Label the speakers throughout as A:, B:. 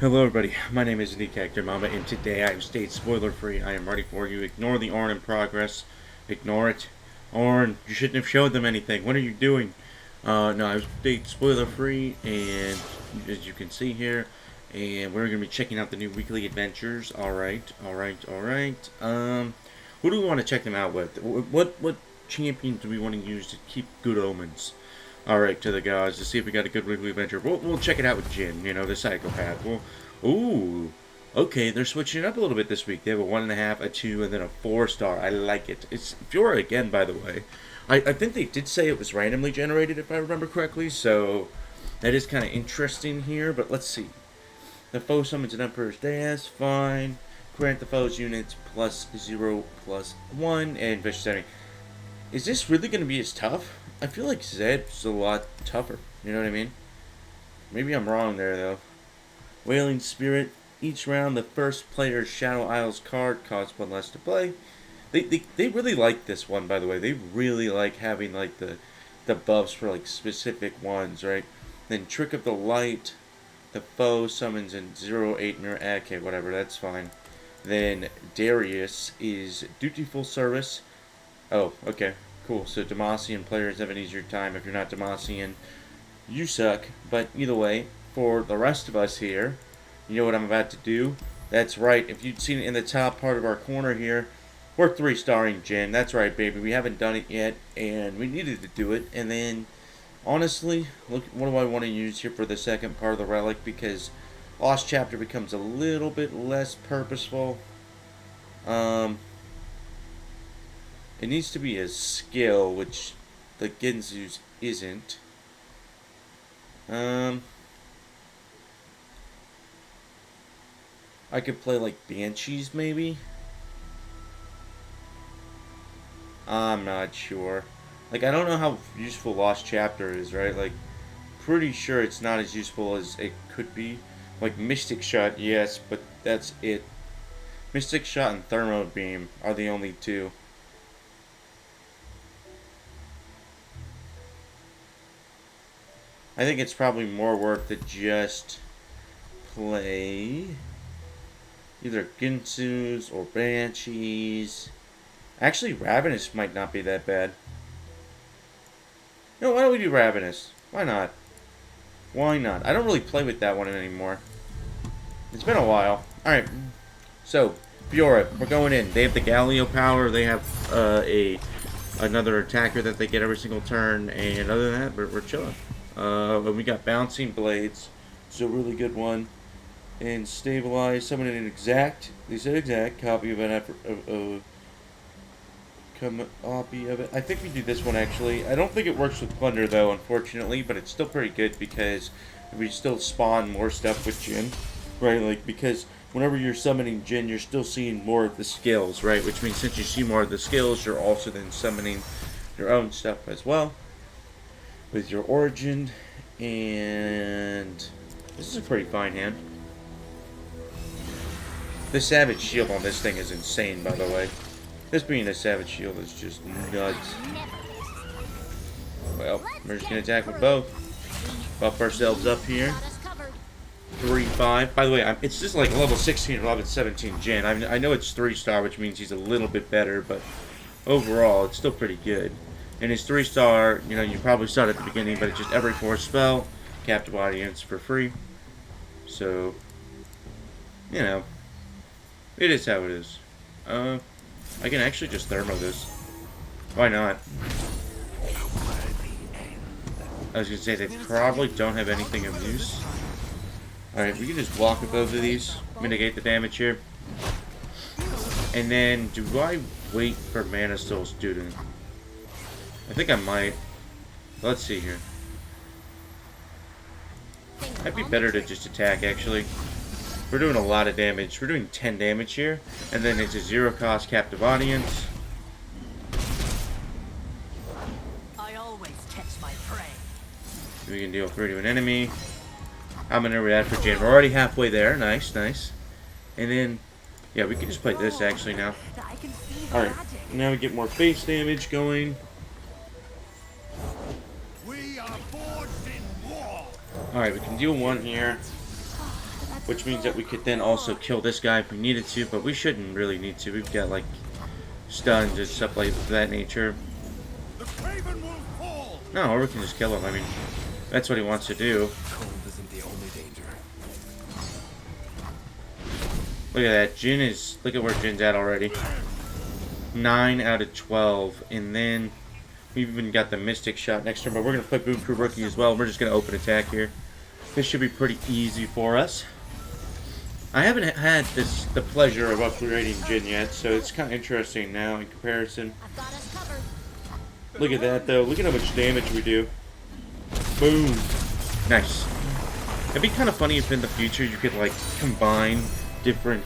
A: Hello everybody, my name is CactiMamba and today I have stayed spoiler free. I am ready for you. Ignore the Orn in progress. Ignore it. Orn, you shouldn't have showed them anything. What are you doing? No, I've stayed spoiler free and as you can see here, and we're going to be checking out the new weekly adventures. Alright. Who do we want to check them out with? What champion do we want to use to keep good omens? Alright, to the guys, to see if we got a good weekly adventure. We'll check it out with Jhin, the psychopath. Ooh, okay, they're switching it up a little bit this week. They have a 1.5, a 2, and then a 4-star. I like it. It's Fiora again, by the way. I think they did say it was randomly generated, if I remember correctly, so that is kind of interesting here, but let's see. The foe summons an Emperor's Dais, fine. Grant the foe's units +0/+1, and vicious enemy. Is this really going to be as tough? I feel like Zed's a lot tougher. You know what I mean? Maybe I'm wrong there, though. Wailing Spirit. Each round, the first player's Shadow Isles card costs 1 less to play. They really like this one, by the way. They really like having, like, the buffs for, like, specific ones, right? Then Trick of the Light. The foe summons in 0/8 mirror. Okay, whatever, that's fine. Then Darius is Dutiful Service. Oh, okay. Cool, so Demacian players have an easier time. If you're not Demacian, you suck. But either way, for the rest of us here, you know what I'm about to do? That's right, if you'd seen it in the top part of our corner here, we're 3-starring Jhin. That's right, baby. We haven't done it yet, and we needed to do it. And then, honestly, look, what do I want to use here for the second part of the relic? Because Lost Chapter becomes a little bit less purposeful. It needs to be a skill, which the Genzu's isn't. I could play like Banshees, maybe? I'm not sure. Like, I don't know how useful Lost Chapter is, right? Like, pretty sure it's not as useful as it could be. Like, Mystic Shot, yes, but that's it. Mystic Shot and Thermo Beam are the only two. I think it's probably more worth to just play either Ginsu's or Banshees. Actually, Ravenous might not be that bad. No, why don't we do Ravenous? Why not? Why not? I don't really play with that one anymore. It's been a while. Alright, so, Fiora, we're going in. They have the Galileo power, they have another attacker that they get every single turn, and other than that, we're chilling. And we got Bouncing Blades, it's a really good one. And Stabilize, summon an exact, they said exact, copy of an effort, copy of it. I think we do this one actually. I don't think it works with Plunder though, unfortunately, but it's still pretty good because we still spawn more stuff with Jhin, right? Like, because whenever you're summoning Jhin, you're still seeing more of the skills, right? Which means since you see more of the skills, you're also then summoning your own stuff as well with your Origin, and this is a pretty fine hand. The Savage Shield on this thing is insane, by the way. This being a Savage Shield is just nuts. Well, we're just going to attack with both. Buff ourselves up here. 3-5. By the way, it's just like level 16 or level 17 Jhin. I know it's 3-star, which means he's a little bit better, but overall, it's still pretty good. And his 3-star, you probably saw it at the beginning, but it's just every 4th spell, captive audience for free. So, it is how it is. I can actually just thermo this. Why not? I was gonna say they probably don't have anything of use. Alright, we can just block with both of these, mitigate the damage here. And then, do I wait for Mana Soul Student? I think I might. Let's see here. Might be better to just attack, actually. We're doing a lot of damage. We're doing 10 damage here. And then it's a 0-cost captive audience.
B: I always catch my prey.
A: We can deal 3 to an enemy. I'm gonna react for Jhin. We're already halfway there. Nice, nice. And then, yeah, we can just play this actually now. Alright, now we get more face damage going. Alright, we can deal 1 here. which means that we could then also kill this guy if we needed to, but we shouldn't really need to. We've got like stuns and stuff like that nature. No, or we can just kill him. I mean, that's what he wants to do.
C: Cold isn't the only danger.
A: Look at that. Jhin is... Look at where Jin's at already. 9 out of 12. And then we've even got the Mystic shot next turn. But we're going to play Boom Crew Rookie as well. We're just going to open attack here. This should be pretty easy for us. I haven't had the pleasure of upgrading Jhin yet. So it's kind of interesting now in comparison. Look at that though. Look at how much damage we do. Boom. Nice. It'd be kind of funny if in the future you could like combine different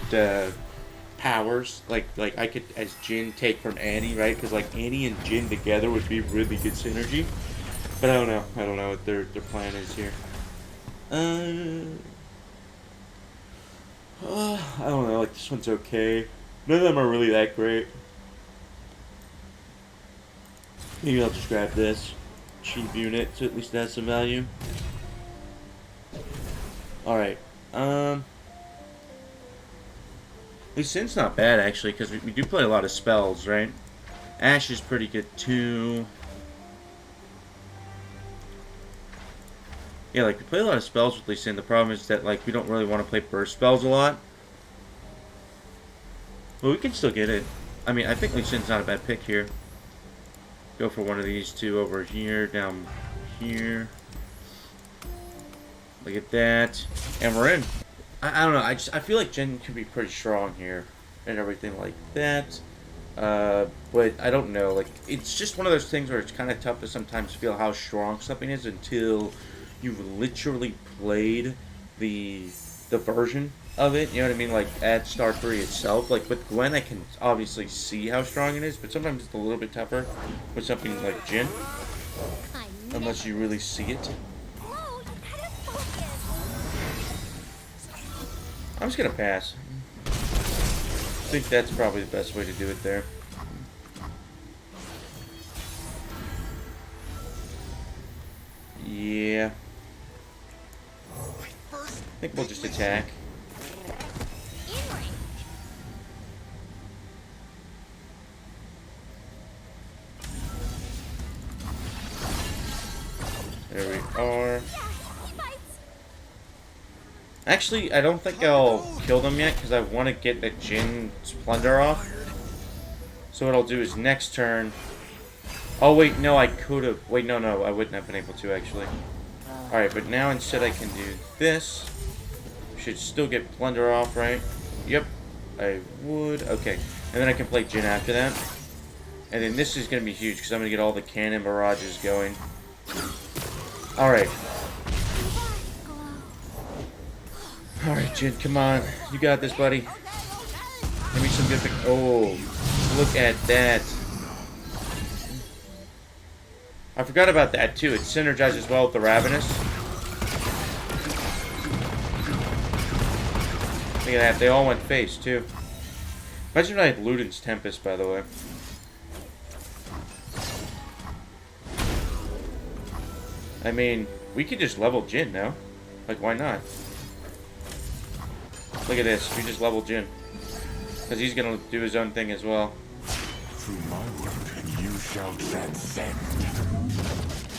A: powers. Like I could, as Jhin, take from Annie, right? Because like Annie and Jhin together would be really good synergy. But I don't know. I don't know what their plan is here. I don't know. Like this one's okay. None of them are really that great. Maybe I'll just grab this cheap unit so at least it has some value. Alright. This Sin's not bad actually, because we do play a lot of spells, right? Ashe is pretty good too. Yeah, like we play a lot of spells with Lee Sin. The problem is that like we don't really want to play burst spells a lot. But we can still get it. I mean, I think Lee Sin's not a bad pick here. Go for one of these two over here, down here. Look at that. And we're in. I don't know, I feel like Jhin could be pretty strong here and everything like that. But I don't know, like it's just one of those things where it's kind of tough to sometimes feel how strong something is until you've literally played the version of it, you know what I mean, like at Star 3 itself. Like with Gwen I can obviously see how strong it is, but sometimes it's a little bit tougher with something like Jhin, unless you really see it. I'm just gonna pass. I think that's probably the best way to do it there. Yeah. I think we'll just attack. There we are. Actually, I don't think I'll kill them yet because I want to get the Jhin's plunder off. So what I'll do is next turn... Oh wait, no, I could have... Wait, no, I wouldn't have been able to actually. Alright, but now instead I can do this. Should still get plunder off, right? Yep, I would. Okay, and then I can play Jhin after that. And then this is going to be huge because I'm going to get all the cannon barrages going. Alright. Alright, Jhin, come on. You got this, buddy. Give me some good... Oh, look at that. I forgot about that, too. It synergizes well with the Ravenous. Look at that. They all went face, too. Imagine if I had Luden's Tempest, by the way. I mean, we could just level Jhin, no? Like, why not? Look at this. We just level Jhin. Because he's going to do his own thing as well.
C: Through my work, you shall transcend.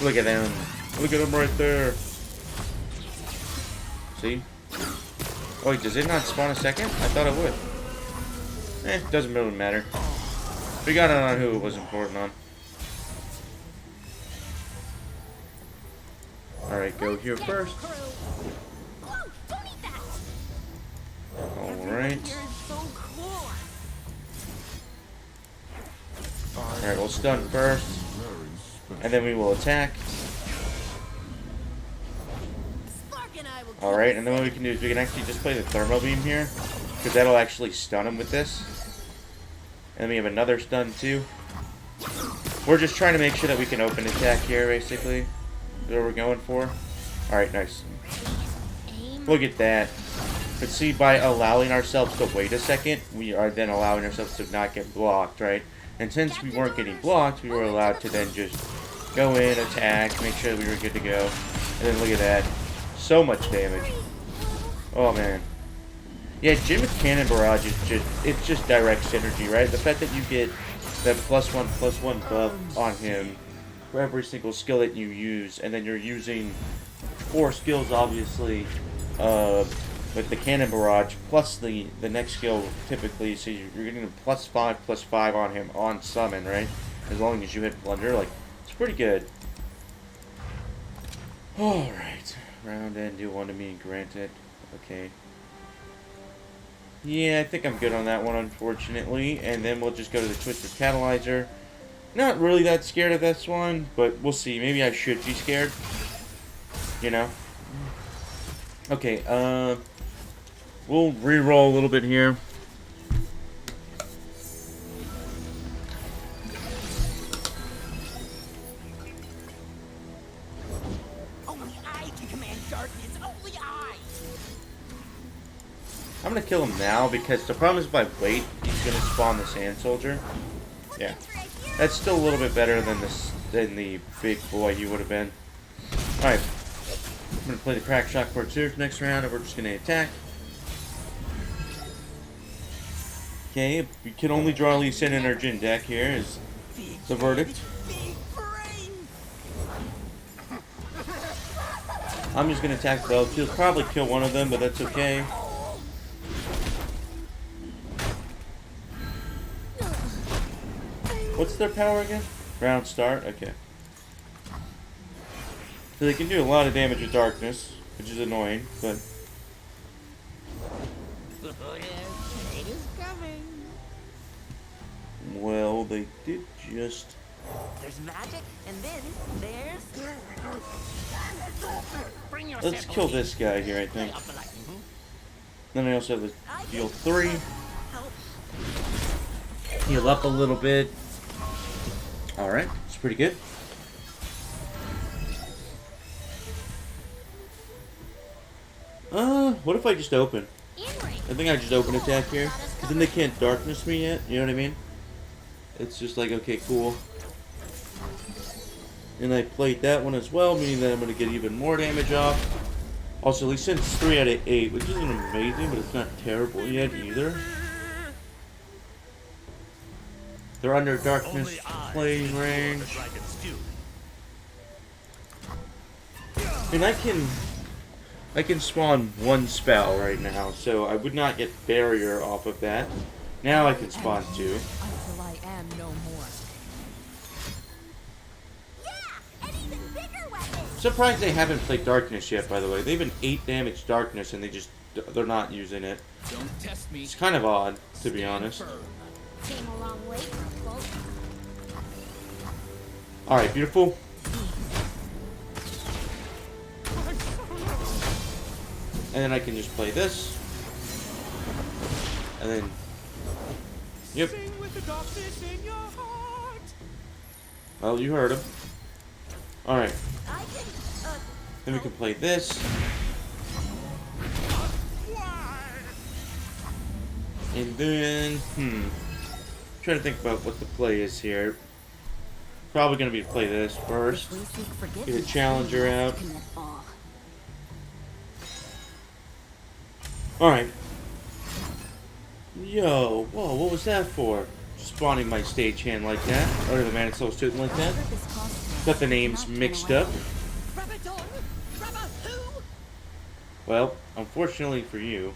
A: Look at him. Look at him right there. See? Oh, wait, does it not spawn a second? I thought it would. Doesn't really matter. We got it on who it was important on. Alright, go here first. Alright. Alright, we'll stun first. And then we will attack. Alright, and then what we can do is we can actually just play the Thermal Beam here. Because that'll actually stun him with this. And then we have another stun too. We're just trying to make sure that we can open attack here, basically. That's what we're going for. Alright, nice. Look at that. But see, by allowing ourselves to wait a second, we are then allowing ourselves to not get blocked, right? And since we weren't getting blocked, we were allowed to then just go in, attack, make sure we were good to go. And then look at that. So much damage. Oh man. Yeah, Jhin with Cannon Barrage is it's just direct synergy, right? The fact that you get that +1/+1 buff on him for every single skill that you use, and then you're using 4 skills obviously with the Cannon Barrage plus the next skill typically, so you're getting a +5/+5 on him on summon, right? As long as you hit Plunder, like, it's pretty good. Alright. Round end, do one to me, granted. Okay. Yeah, I think I'm good on that one, unfortunately. And then we'll just go to the Twisted Catalyzer. Not really that scared of this one, but we'll see. Maybe I should be scared. You know? Okay, we'll re-roll a little bit here.
B: Only I can command darkness. Only I.
A: I'm gonna kill him now because the problem is if I wait, he's gonna spawn the Sand Soldier. Yeah, that's still a little bit better than the big boy he would have been. All right, I'm gonna play the Crack Shock Berserk next round, and we're just gonna attack. Okay, we can only draw Lee Sin in our Jhin deck here is the verdict. I'm just gonna attack both. He'll probably kill one of them, but that's okay. What's their power again? Round start? Okay. So they can do a lot of damage with darkness, which is annoying, but... Well, they did just...
B: There's magic, and then there's...
A: Let's kill this guy here, I think. Then I also have to deal 3. Heal up a little bit. Alright, it's pretty good. What if I just open? I think I just open attack here. Then they can't darkness me yet, you know what I mean? It's just like, okay, cool. And I played that one as well, meaning that I'm going to get even more damage off. Also, Lee Sin's 3 out of 8, which isn't amazing, but it's not terrible yet either. They're under darkness playing range. And I can spawn one spell right now, so I would not get barrier off of that. Now I can spawn 2.
B: Until I am no more.
A: Surprised they haven't played darkness yet, by the way. They've been 8 damage darkness and they're not using it.
D: Don't test me.
A: It's kind of odd, to be honest.
E: Came a long way for a quote.
A: Alright, beautiful. And then I can just play this. And then... Yep. Well, you heard him. Alright. Then we can play this. And then... trying to think about what the play is here. Probably going to be to play this first. Get a challenger out. Alright. Yo, whoa, what was that for? Spawning my stagehand like that. Or the man soul shooting like that. Got the names mixed up. Well, unfortunately for you.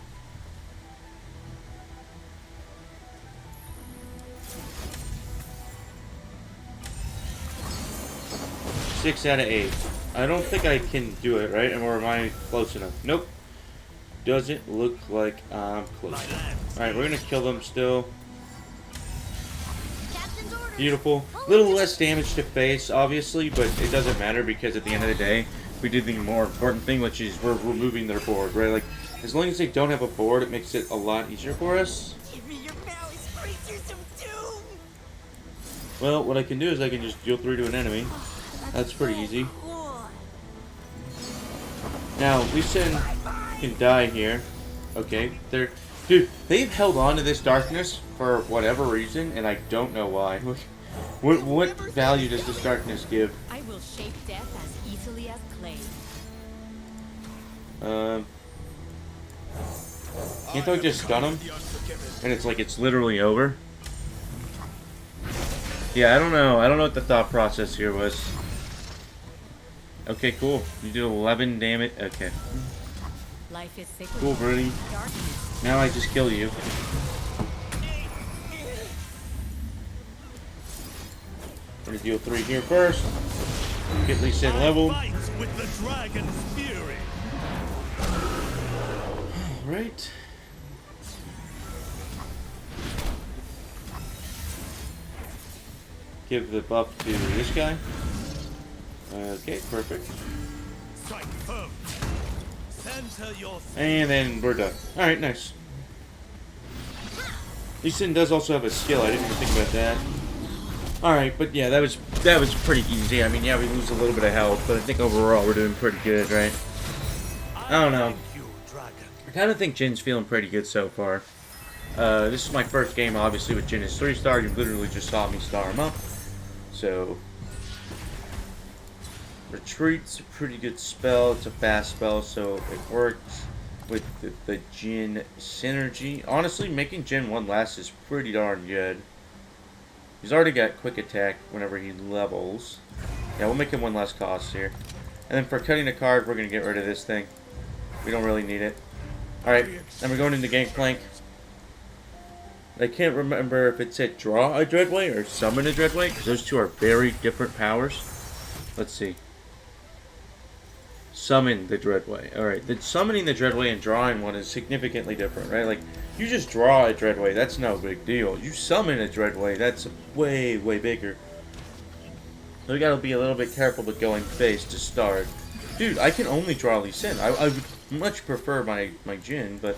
A: Six out of 8. I don't think I can do it, right? Or am I close enough? Nope. Doesn't look like I'm close. Alright, we're gonna kill them still. Beautiful. A little less damage to face, obviously, but it doesn't matter because at the end of the day, we did the more important thing, which is we're removing their board, right? Like, as long as they don't have a board, it makes it a lot easier for us.
B: Give me your malice, creatures of doom.
A: Well, what I can do is I can just deal 3 to an enemy. That's pretty easy. Now, Lee Sin can die here. Okay, dude, they've held on to this darkness for whatever reason, and I don't know why. What value does this darkness give?
E: I will shape death as easily as clay.
A: Can't I just stun him? And it's like it's literally over? Yeah, I don't know. I don't know what the thought process here was. Okay, cool. You do 11 damage. Okay.
E: Life is sick.
A: Cool, Brody.
E: Darkness.
A: Now I just kill you. Gonna deal 3 here first. Get Lee Sin leveled.
C: With the dragon's fury.
A: Alright. Give the buff to this guy. Okay, perfect.
C: Strike firm. Center your
A: And then we're done. Alright, nice. Lee Sin does also have a skill. I didn't even think about that. Alright, but yeah, that was pretty easy. I mean, yeah, we lose a little bit of health, but I think overall we're doing pretty good, right? I don't know. I kind of think Jin's feeling pretty good so far. This is my first game, obviously, with Jhin. Is 3-star. You literally just saw me star him up. So, Retreat's a pretty good spell. It's a fast spell, so it works with the Jhin synergy. Honestly, making Jhin 1 last is pretty darn good. He's already got quick attack whenever he levels. Yeah, we'll make him 1 less cost here. And then for cutting a card, we're going to get rid of this thing. We don't really need it. Alright, then we're going into Gangplank. I can't remember if it said draw a Dreadway or summon a Dreadway, because those two are very different powers. Let's see. Summon the Dreadway. Alright, summoning the Dreadway and drawing one is significantly different, right? Like, you just draw a Dreadway, that's no big deal. You summon a Dreadway, that's way, way bigger. So we gotta be a little bit careful with going face to start. Dude, I can only draw Lee Sin. I would much prefer my Jhin, but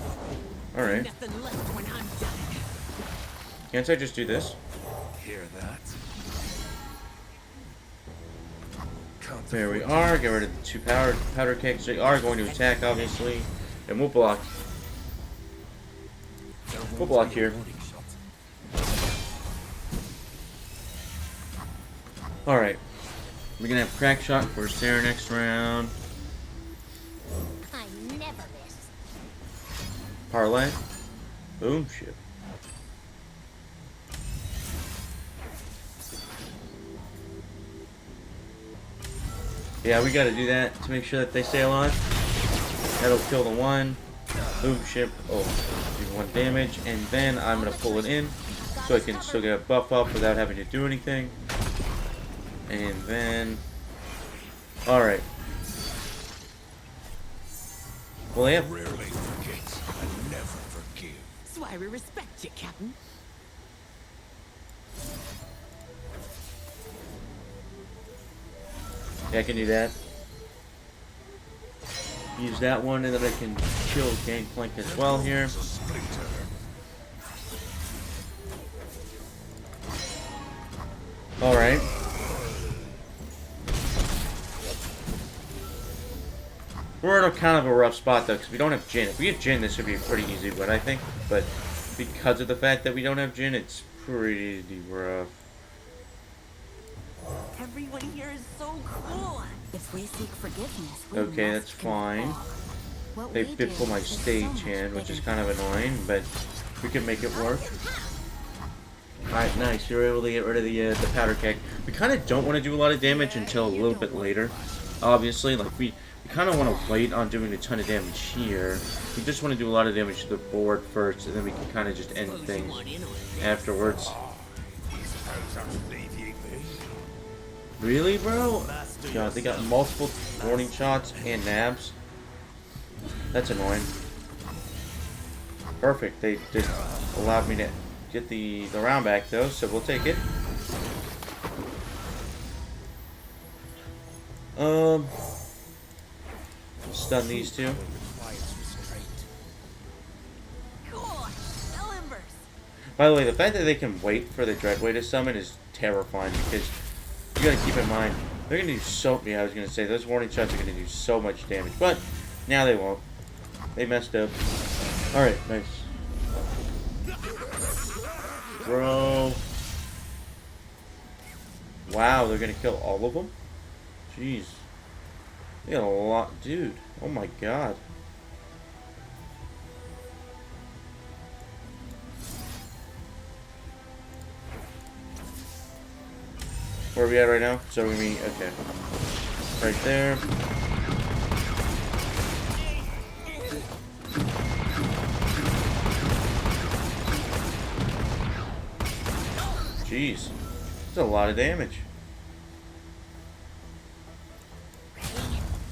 A: alright.
B: Nothing left when I'm done.
A: Can't I just do this?
C: Hear that?
A: There we are. Get rid of the 2 powder cakes. They are going to attack, obviously. And we'll block. We'll block here. Alright. We're going to have Crack Shot for Sarah next round.
E: I never miss.
A: Parlay. Boom. Shit. Yeah, we gotta do that to make sure that they stay alive. That'll kill the 1. Boom, ship. Oh, do 1 damage. And then I'm gonna pull it in so I can still get a buff up without having to do anything. And then... Alright. Well, yeah.
C: Rarely forget and never forgive.
B: That's why we respect you, Captain.
A: Yeah, I can do that. Use that one, and then I can kill Gangplank as well here. Alright. We're in a kind of a rough spot, though, because we don't have Jhin. If we have Jhin, this would be a pretty easy win, I think. But because of the fact that we don't have Jhin, it's pretty rough.
B: Everyone here is so cool.
E: If we seek forgiveness, we
A: Okay,
E: must
A: that's fine.
E: conform. What
A: They
E: we
A: did
E: do
A: pull my
E: is so
A: stage
E: much
A: hand, which is
E: bigger
A: kind of
E: than
A: annoying, but we can make it work. Alright, nice. You're able to get rid of the powder keg. We kind of don't want to do a lot of damage until a little bit later. Obviously, like, we kind of want to wait on doing a ton of damage here. We just want to do a lot of damage to the board first, and then we can kind of just end things afterwards. Really, bro? God, they got multiple warning shots and nabs. That's annoying. Perfect. They did allowed me to get the round back, though, so we'll take it. Stun these 2.
B: Cool. Spell embers.
A: By the way, the fact that they can wait for the Dreadway to summon is terrifying, because you gotta keep in mind, they're gonna do so... Yeah, I was gonna say, those warning shots are gonna do so much damage, but now they won't. They messed up. Alright, nice. Bro. Wow, they're gonna kill all of them? Jeez. They got a lot... Dude, oh my god. Where are we at right now? So we mean, okay. Right there. Jeez. That's a lot of damage.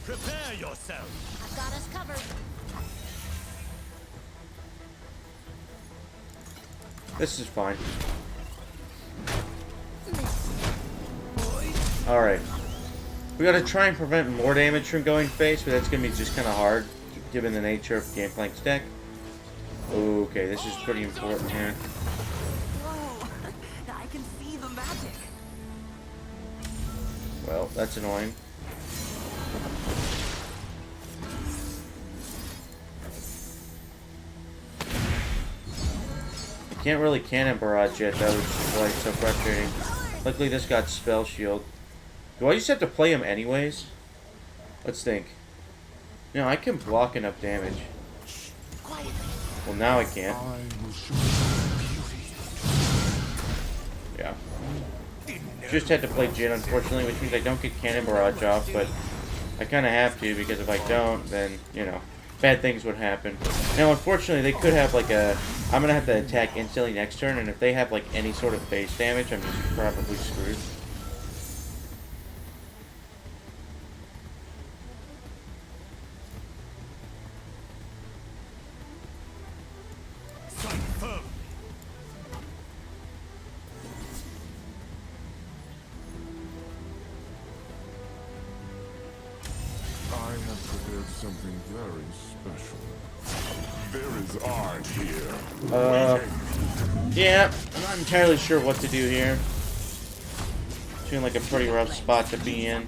C: Prepare yourself.
E: I've got us covered.
A: This is fine. Alright. We gotta try and prevent more damage from going face, but that's gonna be just kinda hard, given the nature of Gangplank's deck. Okay, this is pretty important here.
B: Whoa! I can see the magic.
A: Well, that's annoying. I can't really cannon barrage yet, though, which is why it's so frustrating. Luckily, this got spell shield. Do I just have to play him anyways? Let's think. No, I can block enough damage. Well, now I can't.
C: I will show you beauty.
A: Yeah. Just had to play Jhin, unfortunately, which means I don't get cannon barrage off, but I kind of have to, because if I don't, then, you know, bad things would happen. Now, unfortunately, they could have, like, a... I'm going to have to attack instantly next turn, and if they have, like, any sort of base damage, I'm just probably screwed.
C: I have prepared something very special. There is art here.
A: Yeah, I'm not entirely sure what to do here. Feeling like a pretty rough spot to be in.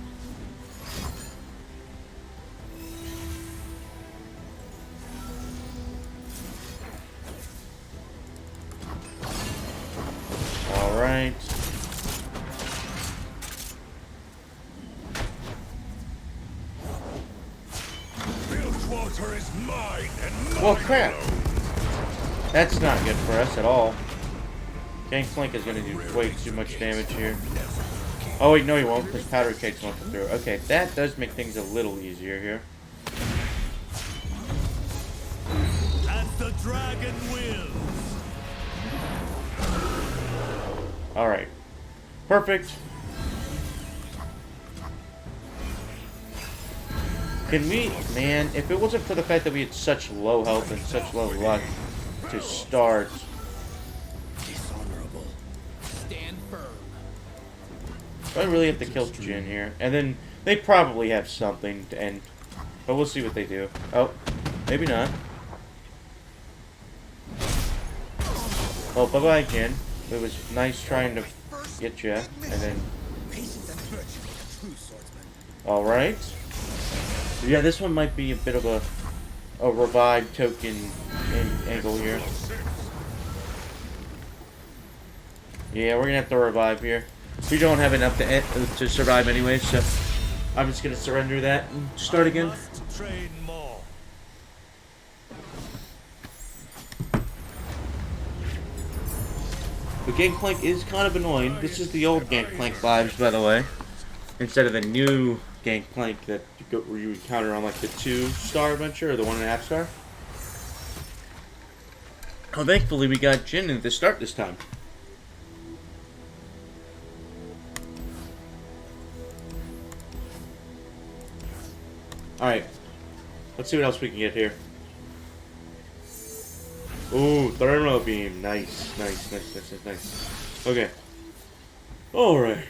A: Alright.
C: Bilgewater is mine and mine.
A: Well, crap. That's not good for us at all. Gangplank is going to do way too much damage here. Oh, wait, no he won't, because Powder Keg's won't come through. Okay, that does make things a little easier here.
C: As the dragon wills.
A: Alright. Perfect. Can we... Man, if it wasn't for the fact that we had such low health and such low luck to start...
B: Dishonorable. Stand firm.
A: I really have to kill Jhin here. And then they probably have something to end. But we'll see what they do. Oh, maybe not. Well, bye-bye, Jhin. It was nice trying to get you. And then...
B: Patience and virtue like a true swordsman.
A: Alright. Yeah, this one might be a bit of a revive token angle here. Yeah, we're gonna have to revive here. We don't have enough to survive anyway, so I'm just gonna surrender that and start again.
C: Train more.
A: The Gangplank is kind of annoying. This is the old Gangplank vibes, by the way, instead of the new Gangplank that you encounter on like the 2-star adventure or the 1.5 star. Oh, thankfully we got Jhin at the start this time. Alright. Let's see what else we can get here. Ooh, Thermo Beam. Nice. Nice. Okay. Alright.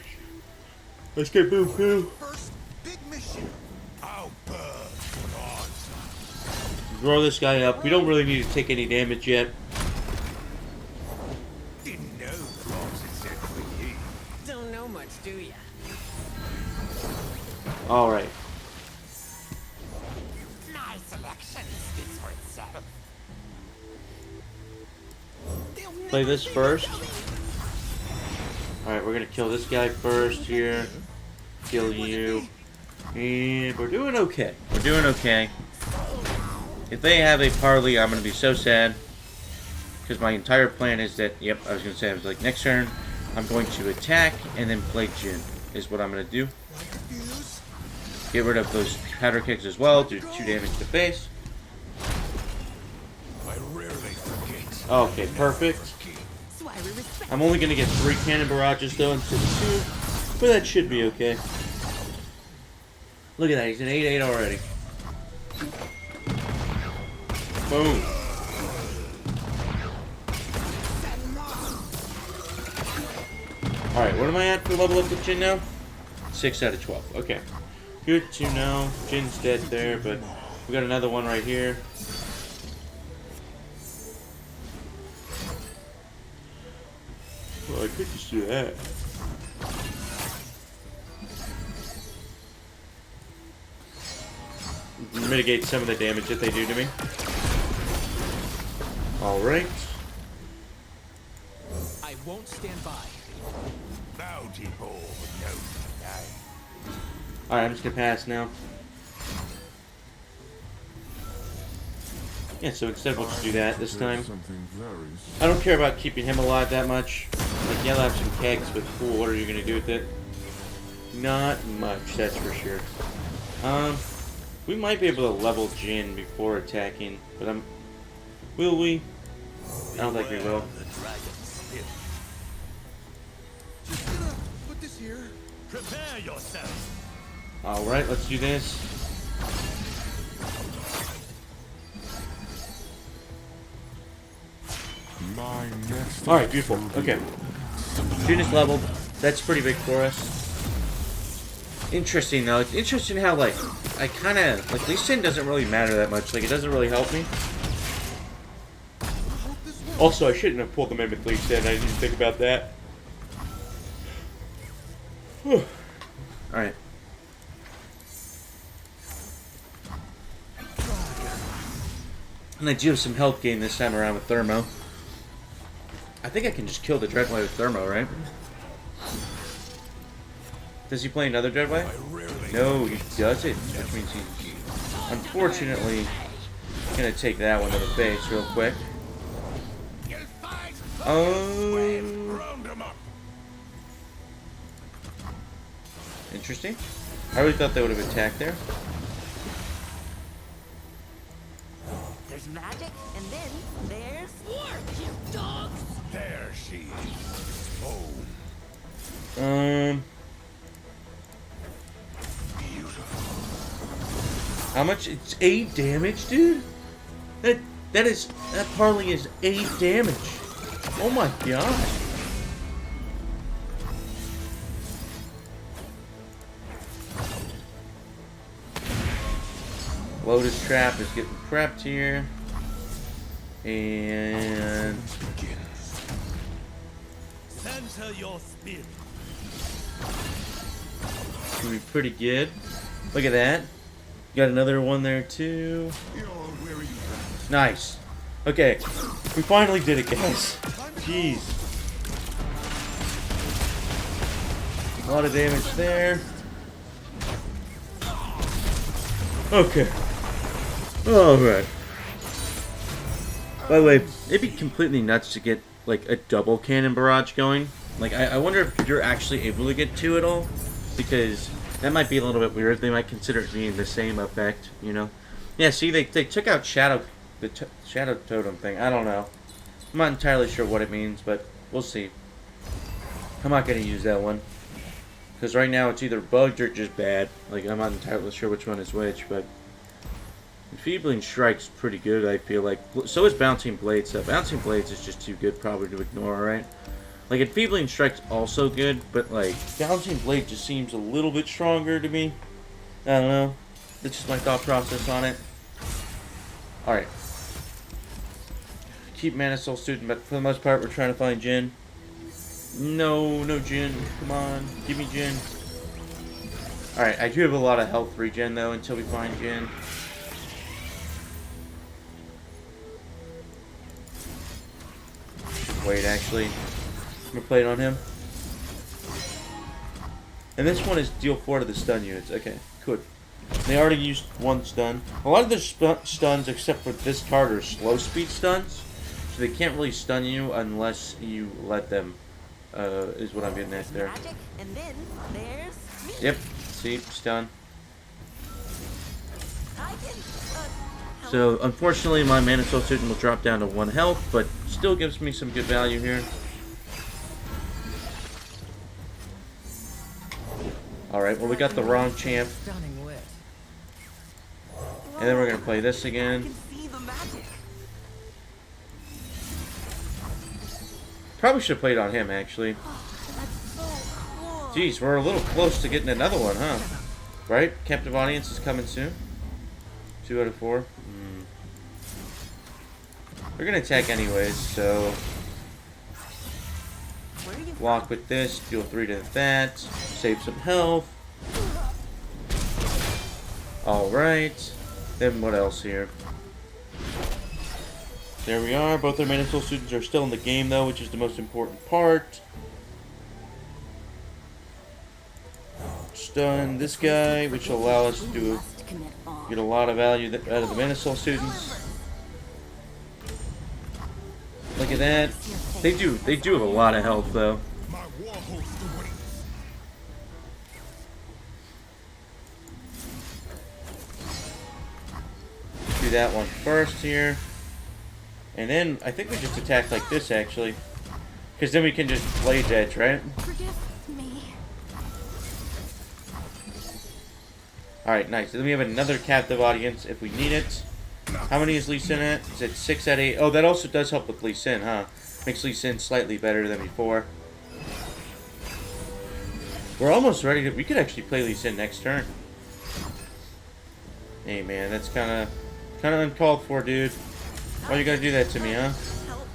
A: Let's get Boo Boo.
B: First big mission.
C: Outburst.
A: Throw this guy up. We don't really need to take any damage yet.
C: Didn't know the boss is set for you.
B: Don't know much, do ya?
A: Alright.
B: My selection speaks for itself.
A: Play this first. Alright, we're gonna kill this guy first here. Kill you. And we're doing okay. We're doing okay. If they have a parley, I'm gonna be so sad. Because my entire plan is that, yep, I was gonna say, I was like, next turn, I'm going to attack and then play Jhin. is what I'm going to do. Get rid of those powder kicks as well. Do 2 damage to face.
C: I rarely forget.
A: Okay, perfect.
E: That's why we respect.
A: I'm only going to get 3 cannon barrages though instead of 2. But that should be okay. Look at that. He's an 8-8 already. Boom. Alright, what am I at for level up with Jhin now? 6 out of 12. Okay. Good to know. Jin's dead there, but we got another one right here. Well, I could just do that. Mitigate some of the damage that they do to me. Alright.
B: I won't stand by.
C: Bounty bowl, no die.
A: Alright, I'm just gonna pass now. Yeah, so instead we'll just do that this time.
C: Something very
A: I don't care about keeping him alive that much. Like, yeah, I'll have some kegs, but cool, what are you gonna do with it? Not much, that's for sure. We might be able to level Jhin before attacking, but will we? I don't think we will.
C: the dragon's hip.
B: Just gonna put this here.
C: Prepare yourself.
A: Alright, let's do this.
C: My next.
A: Alright, beautiful. Okay. Jhin is leveled. That's pretty big for us. Interesting though. It's interesting how like I kinda like Lee Sin doesn't really matter that much. Like it doesn't really help me. Also, I shouldn't have pulled them in with Lee Sin. I didn't think about that. Alright. And I do have some health gain this time around with Thermo. I think I can just kill the Dreadway with Thermo, right? Does he play another Dreadway? No, he doesn't, which means he's unfortunately gonna take that one to the face real quick. Interesting. I really thought they would have attacked there.
E: There's magic, and then there's
B: Work, you dogs!
C: There she is. Oh,
A: How much? It's 8 damage, dude. That parley is 8 damage. Oh my god. Lotus Trap is getting prepped here. And
C: center your spirit.
A: it's gonna be pretty good. Look at that. Got another one there too. Nice. Okay. We finally did it, guys. Jeez. A lot of damage there. Okay. Alright. By the way, it'd be completely nuts to get like a double cannon barrage going. Like I wonder if you're actually able to get 2 at all, because that might be a little bit weird. They might consider it being the same effect, you know. Yeah, see, they took out Shadow Totem thing. I don't know. I'm not entirely sure what it means, but we'll see. I'm not gonna use that one because right now it's either bugged or just bad. Like I'm not entirely sure which one is which, but Enfeebling Strike's pretty good. I feel like so is Bouncing Blades. Bouncing Blades is just too good probably to ignore, right? Like Enfeebling Strike's also good, but like Bouncing Blade just seems a little bit stronger to me. I don't know. That's just my thought process on it. Alright. Keep Mana Soul Student, but for the most part we're trying to find Jhin. No Jhin. Come on. Give me Jhin. Alright, I do have a lot of health regen though until we find Jhin. Wait, actually. I'm gonna play it on him. And this one is deal 4 to the stun units. Okay, good. They already used 1 stun. A lot of their stuns, except for this card, are slow speed stuns. So they can't really stun you unless you let them is what I'm getting at there.
E: Magic, and then there's me.
A: Yep. See, stun.
E: I can, help.
A: So, unfortunately, my Mana Soul Student will drop down to 1 health, but still gives me some good value here. Alright, well, we got the wrong champ.
B: Stunning wit.
A: And then we're going to play this
E: I
A: again.
E: can see the magic.
A: Probably should have played on him, actually.
E: That's so cool.
A: Jeez, we're a little close to getting another one, huh? Right? Captive Audience is coming soon. 2 out of 4. We're going to attack anyways, so...
E: Where are you
A: Block with this, deal 3 to that, save some health. Alright. Then what else here? There we are. Both our Mana Soul students are still in the game though, which is the most important part. Stun this guy, which will allow us to do, get a lot of value out of the Mana Soul students. Look at that. They do have a lot of health though.
C: My war host awaits.
A: Do that one first here. And then I think we just attack like this actually. Because then we can just Blade Edge, right?
E: Forgive me.
A: Alright, nice. Then we have another Captive Audience if we need it. How many is Lee Sin at? Is it 6 out of 8? Oh, that also does help with Lee Sin, huh? Makes Lee Sin slightly better than before. We're almost ready to... We could actually play Lee Sin next turn. Hey, man, that's kind of uncalled for, dude. Why you gotta do that to me, huh?
E: Help.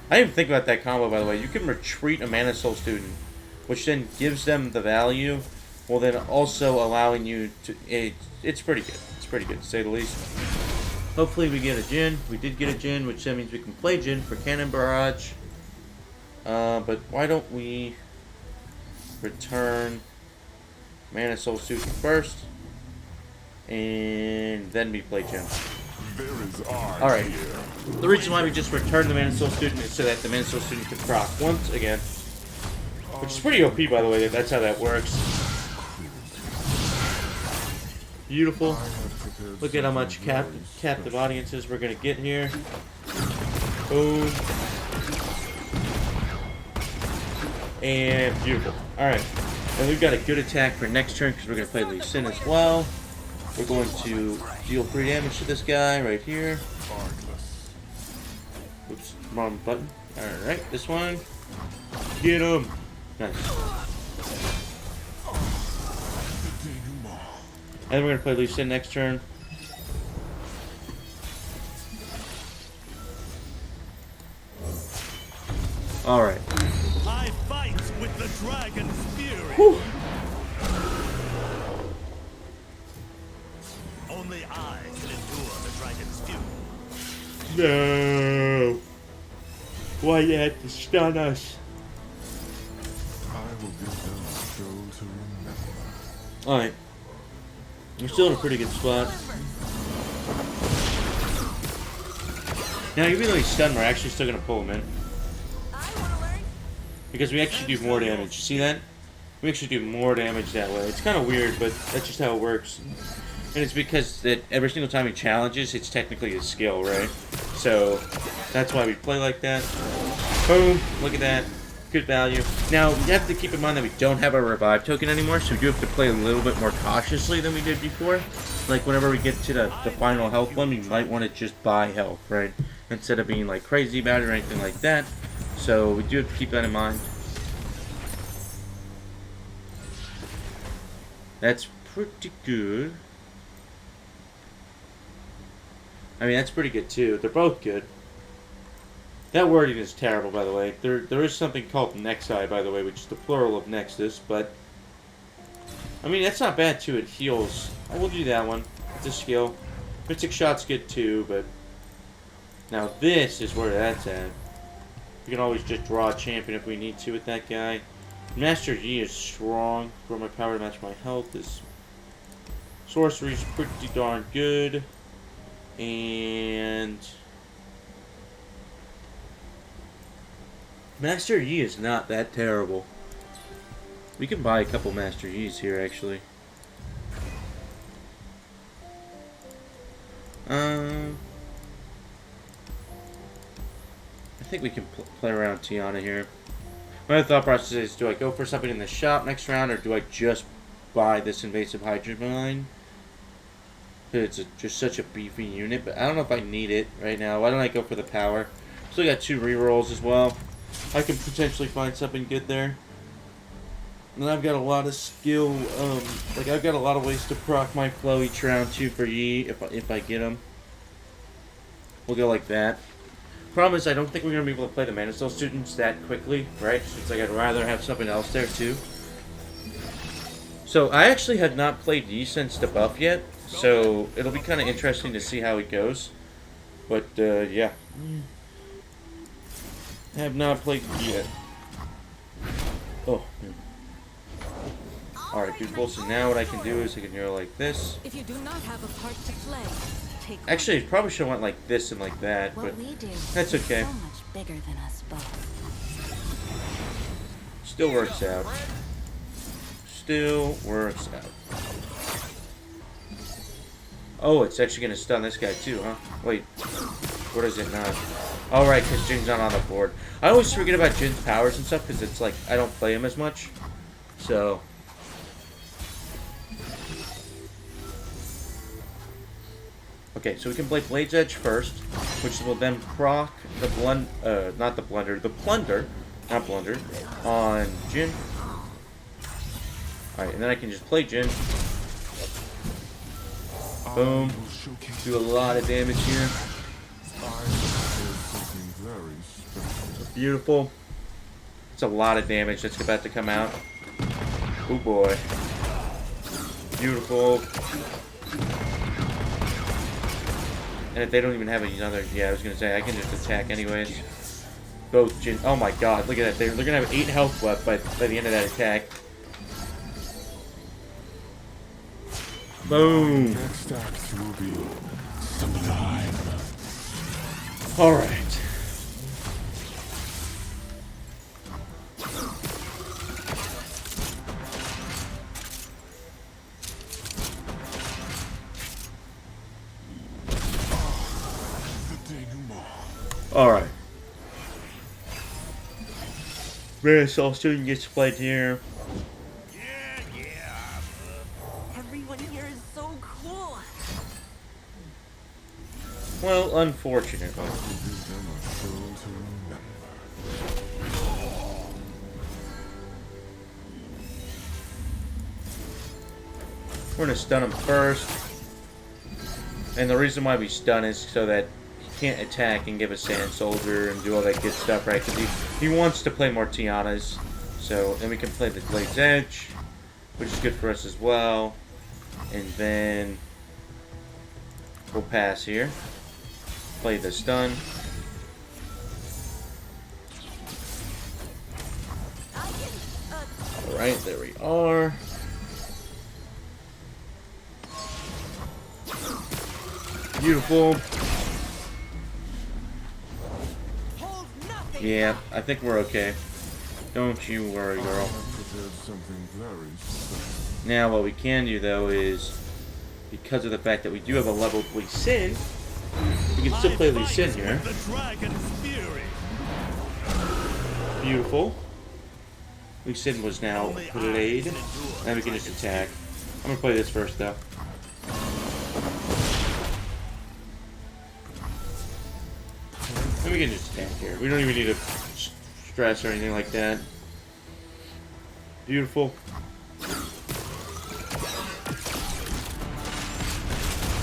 A: I didn't even think about that combo, by the way. You can retreat a Mana Soul student, which then gives them the value, while then also allowing you to... It's pretty good. It's pretty good, to say the least. Hopefully we get a Jhin. We did get a Jhin, which then means we can play Jhin for Cannon Barrage. But why don't we return Mana Soul student first, and then we play Jhin.
C: There is art
A: Alright.
C: here.
A: The reason why we just returned the Mana Soul student is so that the Mana Soul student can proc once again. Which is pretty OP, by the way. That's how that works. Beautiful. Look at how much captive audiences we're going to get here. Boom. And beautiful. Alright. And we've got a good attack for next turn because we're going to play Lee Sin as well. We're going to deal 3 damage to this guy right here. Oops, wrong button. Alright, this one. Get him. Nice. And we're going to play Lee Sin next turn. Alright.
D: I fight with the dragon's fury.
A: Whew.
D: Only I can endure the dragon's fury.
A: No. Why you had to stun us?
C: I will give them a show to remember.
A: Alright. We're still in a pretty good spot. Now, even though he's stunned, we're actually still going to pull him in.
E: I want to learn.
A: Because we actually do more damage. You see that? We actually do more damage that way. It's kind of weird, but that's just how it works. And it's because that every single time he challenges, it's technically a skill, right? So, that's why we play like that. Boom. Look at that. Good value. Now, you have to keep in mind that we don't have a revive token anymore, so we do have to play a little bit more cautiously than we did before. Like, whenever we get to the final health one, we might want to just buy health, right? Instead of being, like, crazy about it or anything like that. So, we do have to keep that in mind. That's pretty good. I mean, that's pretty good, too. They're both good. That wording is terrible, by the way. There is something called Nexi, by the way, which is the plural of Nexus, but... I mean, that's not bad, too. It heals. I will do that one. It's a skill. Mystic Shot's good, too, but... Now, this is where that's at. We can always just draw a champion if we need to with that guy. Master Yi is strong. Grow my power to match my health. This sorcery's pretty darn good. And... Master Yi is not that terrible. We can buy a couple Master Yis here, actually. I think we can play around Tiana here. My thought process is, do I go for something in the shop next round, or do I just buy this Invasive Hydra Mine? It's just such a beefy unit, but I don't know if I need it right now. Why don't I go for the power? Still got 2 rerolls as well. I can potentially find something good there. And I've got a lot of skill, like I've got a lot of ways to proc my flow each round too for Yi if I get them. We'll go like that. Problem is, I don't think we're going to be able to play the Mana Soul students that quickly, right? Since like I'd rather have something else there too. So I actually have not played Yi since the buff yet, so it'll be kind of interesting to see how it goes. But yeah, I have not played Yi yet. Oh. Alright, beautiful. So now what I can do is I can go like this.
E: If you do not have a part to play, take
A: Actually, I probably should have went like this and like that, but
E: what we do.
A: that's okay.
E: So much bigger than us both.
A: Still works out. Still works out. Oh, it's actually going to stun this guy too, huh? Wait, what is it not? Oh, right, because Jin's not on the board. I always forget about Jin's powers and stuff because it's like I don't play him as much. So... Okay, so we can play Blade's Edge first, which will then proc the plunder, not blunder, on Jhin. Alright, and then I can just play Jhin. Boom. Do a lot of damage here. Beautiful. It's a lot of damage that's about to come out. Oh boy. Beautiful. And if they don't even have another, yeah, I was gonna say I can just attack anyways. Both Jhin. Oh my God! Look at that. They're gonna have 8 health left by the end of that attack. Boom.
C: Next act will be sublime.
A: All right. Alright. Mana Soul student gets played here.
E: Everyone here is so cool.
A: Well, unfortunately. We're gonna stun him first. And the reason why we stun is so that can't attack and give a Sand Soldier and do all that good stuff, right? Because he wants to play more Tianas. So then we can play the Blade's Edge, which is good for us as well. And then we'll pass here. Play the stun. Alright, there we are. Beautiful. Yeah, I think we're okay. Don't you worry, girl. Now, what we can do, though, is because of the fact that we do have a leveled Lee Sin, we can still play Lee Sin here. Beautiful. Lee Sin was now played. And we can just attack. I'm going to play this first, though. And we can just attack here. We don't even need to stress or anything like that. Beautiful.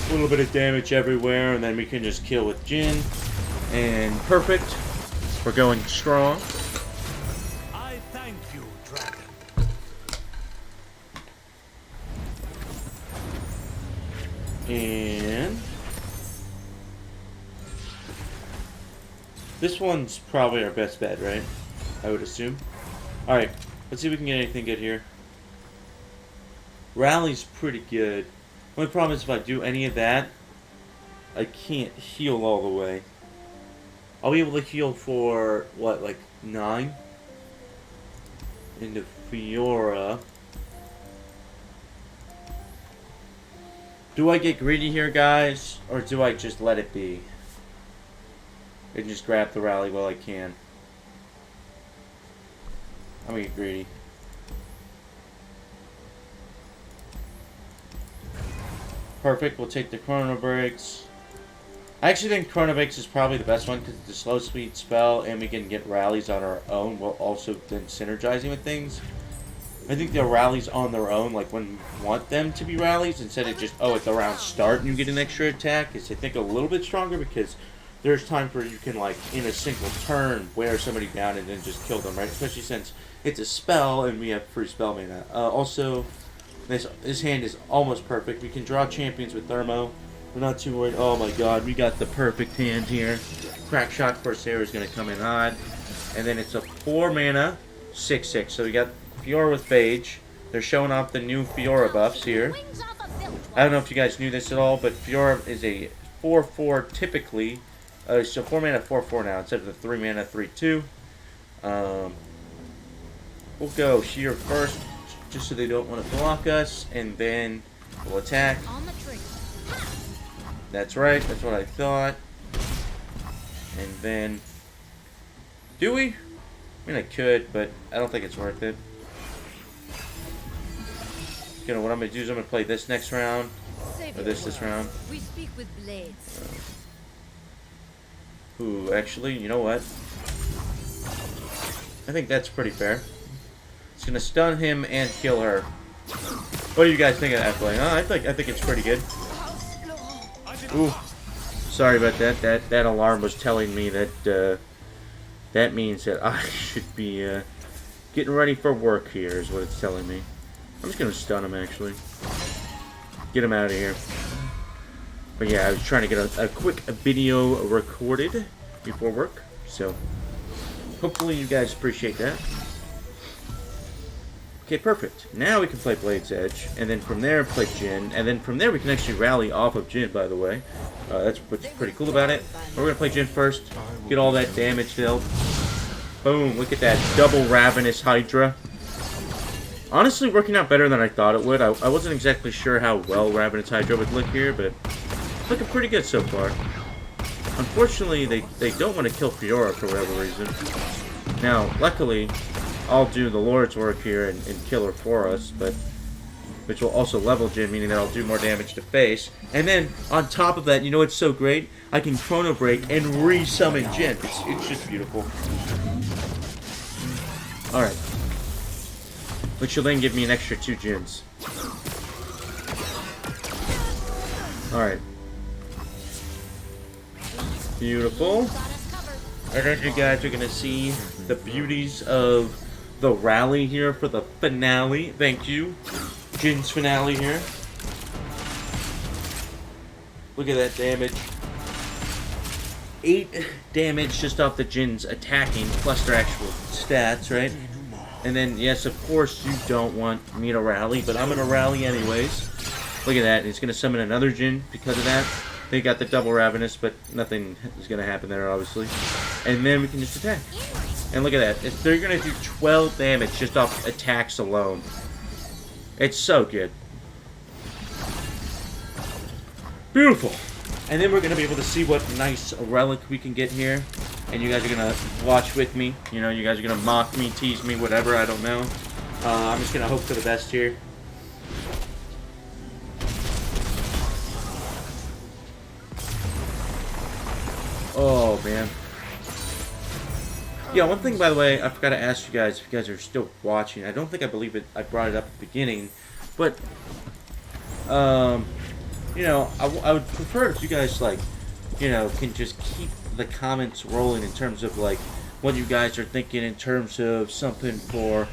A: A little bit of damage everywhere, and then we can just kill with Jhin. And perfect. We're going strong.
D: I thank you, dragon.
A: And this one's probably our best bet, right? I would assume. Alright, let's see if we can get anything good here. Rally's pretty good. Only problem is if I do any of that, I can't heal all the way. I'll be able to heal for, what, like 9 into Fiora. Do I get greedy here, guys? Or do I just let it be? And just grab the rally while I can? I'm gonna get greedy. Perfect, we'll take the Chrono Breaks. I actually think Chrono Breaks is probably the best one because it's a slow speed spell and we can get rallies on our own while also then synergizing with things. I think the rallies on their own, like when you want them to be rallies, instead of just, oh, at the round start and you get an extra attack, is I think a little bit stronger because there's times where you can, like, in a single turn, wear somebody down and then just kill them, right? Especially since it's a spell and we have free spell mana. Also, this hand is almost perfect. We can draw champions with Thermo. We're not too worried. Oh my god, we got the perfect hand here. Crack Shot Corsair is going to come in odd. And then it's a 4 mana, 6/6. So we got Fiora with Phage. They're showing off the new Fiora buffs here. I don't know if you guys knew this at all, but Fiora is a 4/4 typically. So 4 mana 4/4 now instead of the 3 mana 3/2. We'll go Sheer first, just so they don't want to block us, and then we'll attack. That's right, that's what I thought. And then, do we? I mean, I could, but I don't think it's worth it. You know what I'm gonna do is I'm gonna play this next round, or this round.
E: We speak with blades.
A: Ooh, actually, you know what? I think that's pretty fair. It's gonna stun him and kill her. What do you guys think of that play? Oh, I think it's pretty good. Ooh, sorry about that. That alarm was telling me that that means that I should be getting ready for work here. Is what it's telling me. I'm just gonna stun him actually. Get him out of here. But yeah, I was trying to get a quick video recorded before work, so hopefully you guys appreciate that. Okay, perfect. Now we can play Blade's Edge, and then from there play Jhin, and then from there we can actually rally off of Jhin, by the way. That's what's pretty cool about it. We're going to play Jhin first, get all that damage dealt. Boom, look at that double Ravenous Hydra. Honestly, working out better than I thought it would. I wasn't exactly sure how well Ravenous Hydra would look here, but it's looking pretty good so far. Unfortunately, they don't want to kill Fiora for whatever reason. Now, luckily, I'll do the Lord's work here and kill her for us, but which will also level Jhin, meaning that I'll do more damage to face. And then, on top of that, you know what's so great? I can Chrono Break and re-summon Jhin. It's just beautiful. Alright. Which will then give me an extra 2 Jhins. Alright. Beautiful. And then you guys are going to see the beauties of the rally here for the finale. Thank you. Jhin's finale here. Look at that damage. 8 damage just off the Jhin's attacking, plus their actual stats, right? And then, yes, of course, you don't want me to rally, but I'm going to rally anyways. Look at that. He's going to summon another Jhin because of that. They got the double Ravenous, but nothing is going to happen there, obviously. And then we can just attack. And look at that. They're going to do 12 damage just off attacks alone. It's so good. Beautiful. And then we're going to be able to see what nice relic we can get here. And you guys are going to watch with me. You know, you guys are going to mock me, tease me, whatever. I don't know. I'm just going to hope for the best here. Oh, man. Yeah, one thing, by the way, I forgot to ask you guys, if you guys are still watching. I don't think I believe it. I brought it up at the beginning. But, you know, I would prefer if you guys, like, you know, can just keep the comments rolling in terms of, like, what you guys are thinking in terms of something for,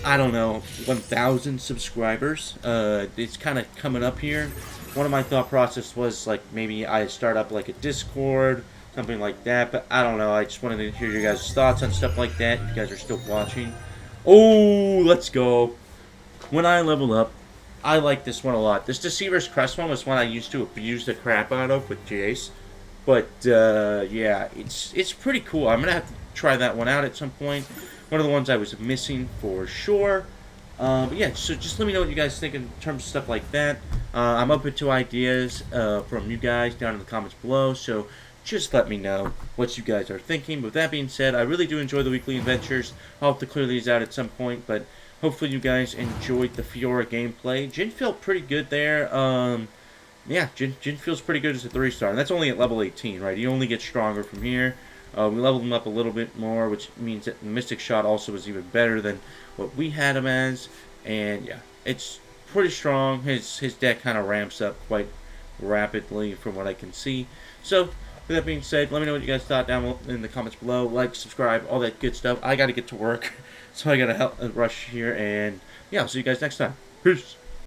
A: I don't know, 1,000 subscribers. It's kind of coming up here. One of my thought process was, like, maybe I start up, like, a Discord, something like that, but I don't know. I just wanted to hear your guys' thoughts on stuff like that, if you guys are still watching. Oh, let's go. When I level up, I like this one a lot. This Deceiver's Crest one was one I used to abuse the crap out of with Jace. But, yeah, it's pretty cool. I'm going to have to try that one out at some point. One of the ones I was missing for sure. But yeah, so just let me know what you guys think in terms of stuff like that. I'm open to ideas from you guys down in the comments below, so just let me know what you guys are thinking. With that being said, I really do enjoy the weekly adventures. I'll have to clear these out at some point, but hopefully you guys enjoyed the Fiora gameplay. Jhin felt pretty good there. Yeah, Jhin feels pretty good as a 3-star, and that's only at level 18, right? He only gets stronger from here. We leveled him up a little bit more, which means that the Mystic Shot also is even better than what we had him as. And yeah, it's pretty strong. His deck kind of ramps up quite rapidly from what I can see. So, with that being said, let me know what you guys thought down in the comments below. Like, subscribe, all that good stuff. I got to get to work, so I got to rush here. And yeah, I'll see you guys next time. Peace.